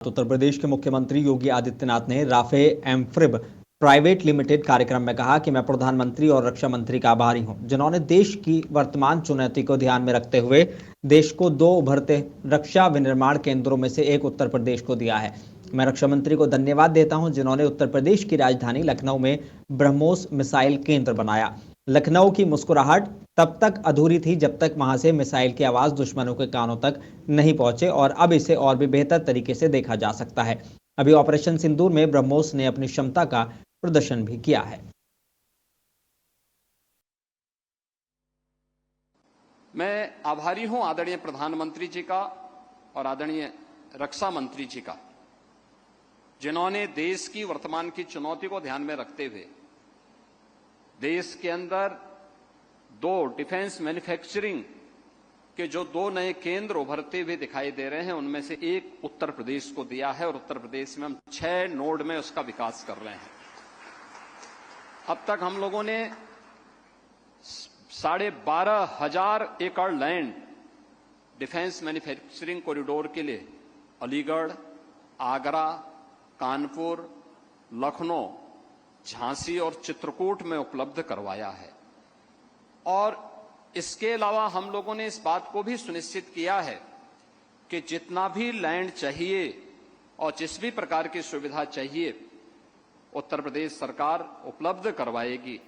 उत्तर प्रदेश के मुख्यमंत्री योगी आदित्यनाथ ने राफे एम्फ्रिब प्राइवेट लिमिटेड कार्यक्रम में कहा कि मैं प्रधानमंत्री और रक्षा मंत्री का आभारी हूं, जिन्होंने देश की वर्तमान चुनौती को ध्यान में रखते हुए देश को 2 उभरते रक्षा विनिर्माण केंद्रों में से एक उत्तर प्रदेश को दिया है। मैं रक्षा मंत्री को धन्यवाद देता हूं, जिन्होंने उत्तर प्रदेश की राजधानी लखनऊ में ब्रह्मोस मिसाइल केंद्र बनाया। लखनऊ की मुस्कुराहट तब तक अधूरी थी जब तक वहां से मिसाइल की आवाज दुश्मनों के कानों तक नहीं पहुंचे, और अब इसे और भी बेहतर तरीके से देखा जा सकता है। अभी ऑपरेशन सिंदूर में ब्रह्मोस ने अपनी क्षमता का प्रदर्शन भी किया है। मैं आभारी हूं आदरणीय प्रधानमंत्री जी का और आदरणीय रक्षा मंत्री जी का, जिन्होंने देश की वर्तमान की चुनौती को ध्यान में रखते हुए देश के अंदर 2 डिफेंस मैन्युफैक्चरिंग के जो 2 नए केंद्र उभरते हुए दिखाई दे रहे हैं, उनमें से एक उत्तर प्रदेश को दिया है और उत्तर प्रदेश में हम 6 नोड में उसका विकास कर रहे हैं। अब तक हम लोगों ने 12,500 एकड़ लैंड डिफेंस मैन्युफैक्चरिंग कॉरिडोर के लिए अलीगढ़, आगरा, कानपुर, लखनऊ, झांसी और चित्रकूट में उपलब्ध करवाया है। और इसके अलावा हम लोगों ने इस बात को भी सुनिश्चित किया है कि जितना भी लैंड चाहिए और जिस भी प्रकार की सुविधा चाहिए उत्तर प्रदेश सरकार उपलब्ध करवाएगी।